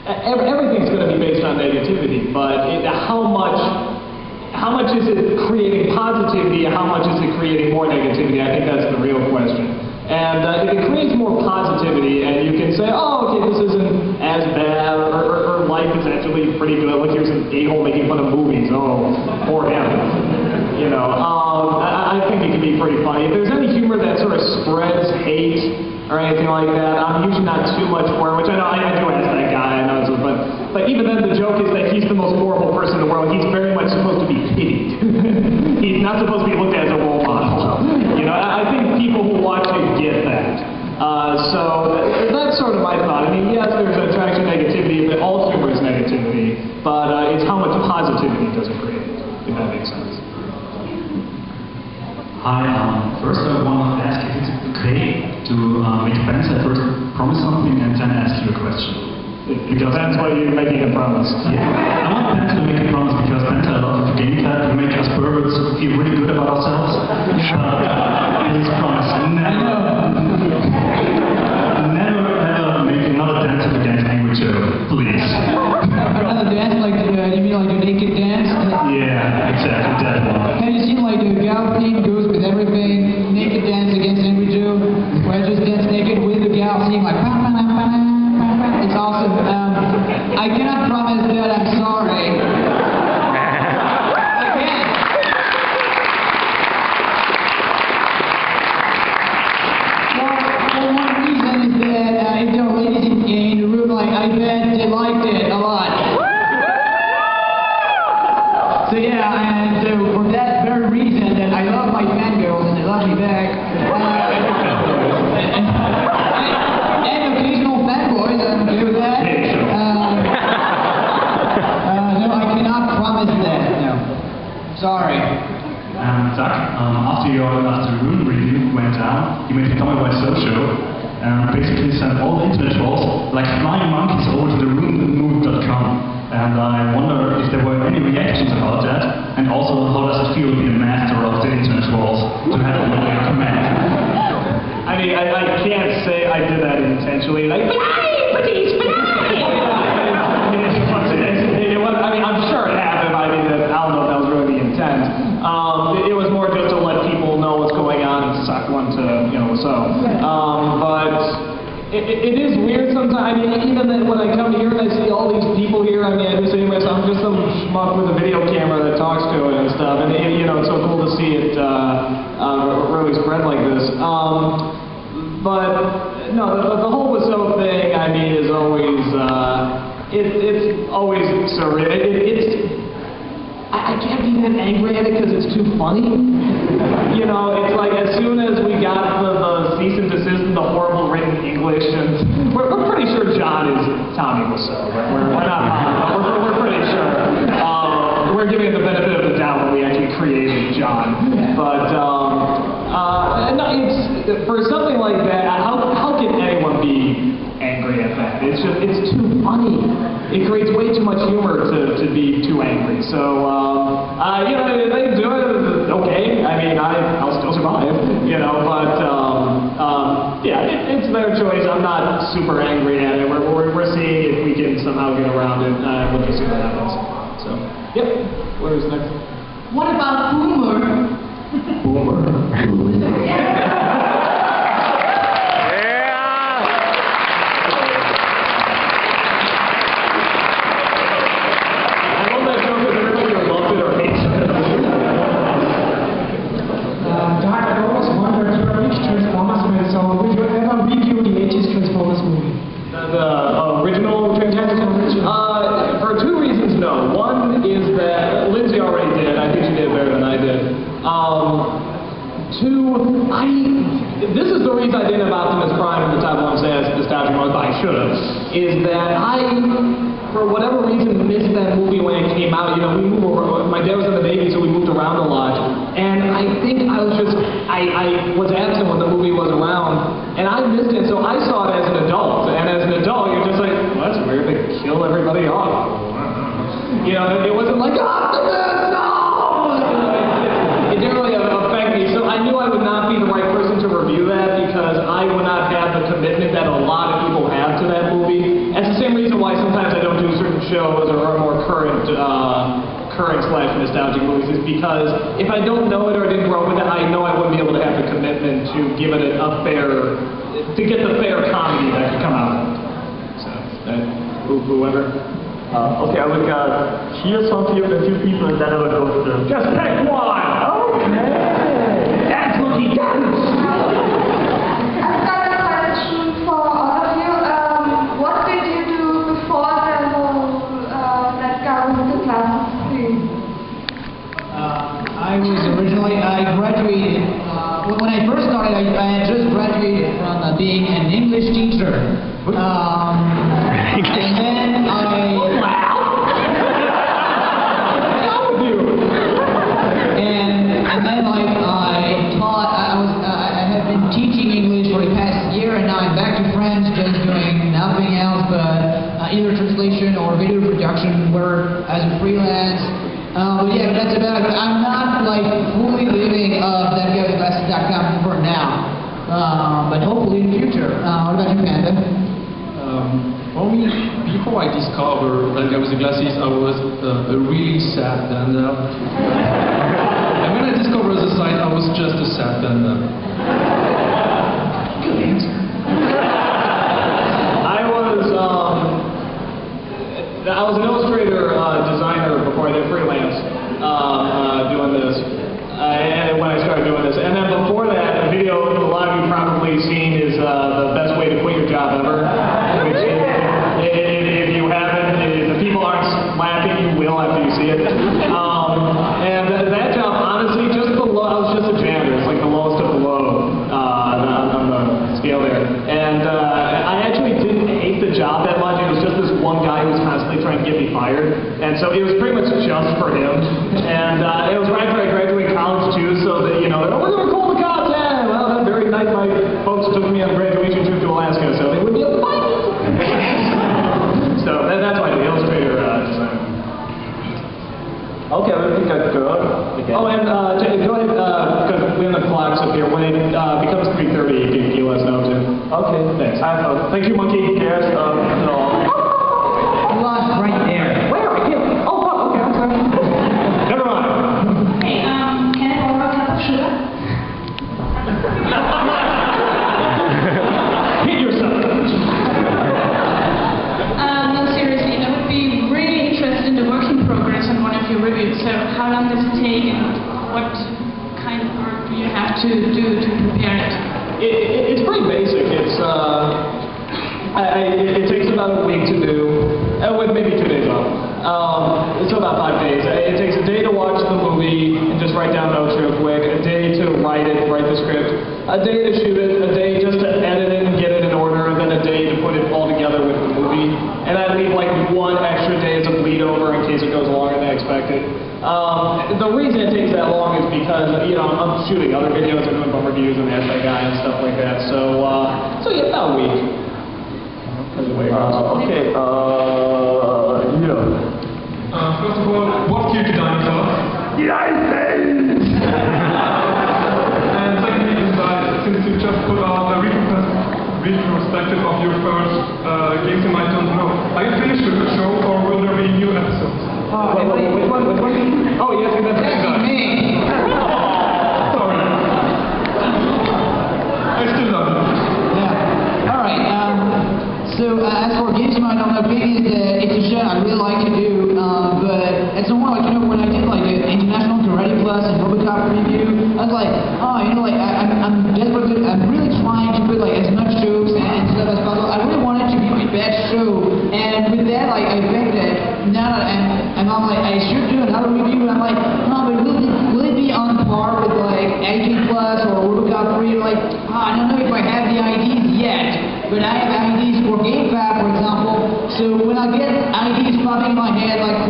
everything's going to be based on negativity, but how much is it creating positivity and how much is it creating more negativity? I think that's the real question. And if it creates more positivity and you can say, oh, okay, this isn't as bad, or life is actually pretty good. Look, here's an a-hole making fun of movies. Oh, poor him. You know, I think it can be pretty funny. If there's any humor that sort of spreads hate or anything like that, I'm usually not too much for it, which I know I do ask that guy, I know, but even then the joke is that he's the most horrible person in the world. He's very much supposed to be pitied. He's not supposed to be looked at as a role model. You know, I think people who watch it get that. So that's sort of my thought. I mean, yes, there's an attraction to negativity, but all humor is negativity, but it's how much positivity does it create, if that makes sense. Hi, first I want to ask if it's okay to make Benzaie first promise something and then ask you a question. Because that's why you're making a promise. Yeah. I want Benzaie to make a promise because Benzaie, I love the game cat, you make us perverts feel really good about ourselves. Please promise, never make another dance against Angry Joe, please. Another dance, like, you mean like a naked dance? Yeah, exactly, that one. Have you seen like the gal theme goes with everything, naked dance against Angry Joe, where I just dance naked with the gal theme, like, it's awesome. I cannot promise that, I'm sorry. I can't. Well, one reason is that if there are ladies in the room, like, I bet they liked it a lot. So yeah, and so for that very reason, that I love my fangirls and they love me back. And occasional fanboys, I'm okay with that. No, I cannot promise that. No, sorry. Zach, after the room review went down, you made a comment about social, and basically sent all the internet trolls like flying monkeys over to the roommovie.com. And I wonder if there were any reactions about that, and also how does it feel to be a master of the internet trolls, to have a command? I mean, I can't say I did that intentionally, like, I mean, I'm sure it happened. I mean, I don't know if that was really the intent. It was more just to let people know what's going on and suck one to, you know, so. But it is weird sometimes. I mean, even then when I come here and I see all these people here, I mean, I just say to myself, I'm just some schmuck with a video camera that talks to it and stuff. And, you know, it's so cool to see it really spread like this. But, no, the whole Waso thing, I mean, is always, it's always surreal. I can't be that angry at it because it's too funny. You know, it's like as soon as we got the cease and desist and the horrible written English, and we're pretty sure John is Tommy Waso. We're not, we're pretty sure. We're giving it the benefit of the doubt when we actually created John. But no, it's for something like that. How can anyone be angry at that? It's too funny. It creates way too much humor to be too angry. So, you know, if they do it, okay. I mean, I'll still survive, you know, but, yeah, it's their choice. I'm not super angry at it. We're seeing if we can somehow get around it. We'll just see what happens. So, yep. Where's next? What about Boomer? Boomer. For two reasons, no. One is that Lindsay already did. I think she did better than I did. Two, this is the reason I didn't have Optimus Prime in the top one as nostalgic moment, but I should have, is that I, for whatever reason, missed that movie when it came out. You know, we moved over, my dad was in the Navy, so we moved around a lot. And I think I was just, I was absent when the movie was around, and I missed it, so I saw it as an adult. And as an adult, you're just like, well, that's weird, they kill everybody off. You know, it wasn't like, Optimus, no! It didn't really affect me, so I knew I would not be the right person to review that because I would not have the commitment that a lot of people have to that movie. That's the same reason reason why sometimes I don't do certain shows or more current/nostalgic movies is because if I don't know it or didn't grow up with it, I know I wouldn't be able to have the commitment to give it to get the fair comedy that could come out of it. So, whoever. Okay, I would hear some few people and then I would go to the... Just pick one! Okay! That's what he does! I've got a question for all of you. What did you do before the whole that guy with the glasses thing? I graduated, when I first started, I had just graduated from being an English teacher. And then I have been teaching English for the past year, and now I'm back to France just doing nothing else but either translation or video production work as a freelance. But yeah, that's about it. I'm not like fully living off thatguywithglasses.com for now, but hopefully in the future. What about you, Panda? For me, before I discovered That Guy with the Glasses, I was a really sad panda. And when I discovered the site, I was just a sad panda. Good answer. I was an illustrator designer before I did freelance doing this. And when I started doing this. And then before that, a video a lot of you probably seen is the best way to quit your job ever. Which if you haven't, if the people aren't laughing, you will after you see it. And that job, honestly, just below, I was just a janitor. It's like the lowest of the low on the scale there. And I actually didn't hate the job that much. It was just this one guy who was constantly trying to get me fired. And so it was pretty much just for him. And it was right after I graduated college, too, so that, you know, we're going to call the cops. Yeah, well, that very night my folks took me on a graduation trip to Alaska, so they would be a fight. So that's why the illustrator design. Okay, I think I'd go again. Oh, and go ahead, because we have the clocks up here. When it becomes 3:30, you let us know, too. Okay, Thanks. thank you, Monkey. Here's Lost right there. Where are you? Oh, okay, I'm sorry. Never mind. Hey, can I borrow a cup of sugar? Hit yourself. No, seriously, I would be really interested in the working progress on one of your reviews. So how long does it take and what kind of work do you have to do to prepare it? It's pretty basic. It takes about a week to do, with maybe 2 days off. So about 5 days. It takes a day to watch the movie and just write down notes real quick, a day to write the script, a day to shoot it, a day just to edit it and get it in order, and then a day to put it all together with the movie. And I leave like 1 extra day as a bleed over in case it goes longer than I expected. The reason it takes that long is because, you know, I'm shooting other videos, I'm doing bum reviews and Ask That Guy and stuff like that. So yeah, about a week. That's the way it goes. okay, yeah. First of all, what killed the dinosaur? United States! And secondly, since you just put out a retrospective of your first games you might don't know, are you finished with the show or will there be new episodes? Which one? Oh, yes, that's Me. Sorry. I still love it. Yeah. All right. So as for games you might not know, it's a show I really like to do, but it's more like, you know, when I did like an International Karate Plus and Robocop review, I was like, oh, you know, like I'm desperate. I'm really trying to put like as much jokes and stuff as possible. I really want it to be my best show, and with that, like I think that now that I'm like I should do another review, and I'm like, no, but will it be on par with like AJ Plus or Robocop 3? Like, I don't know if I have the ideas yet, but I have ideas for GameFab, for example. So when I get ideas popping in my head, like,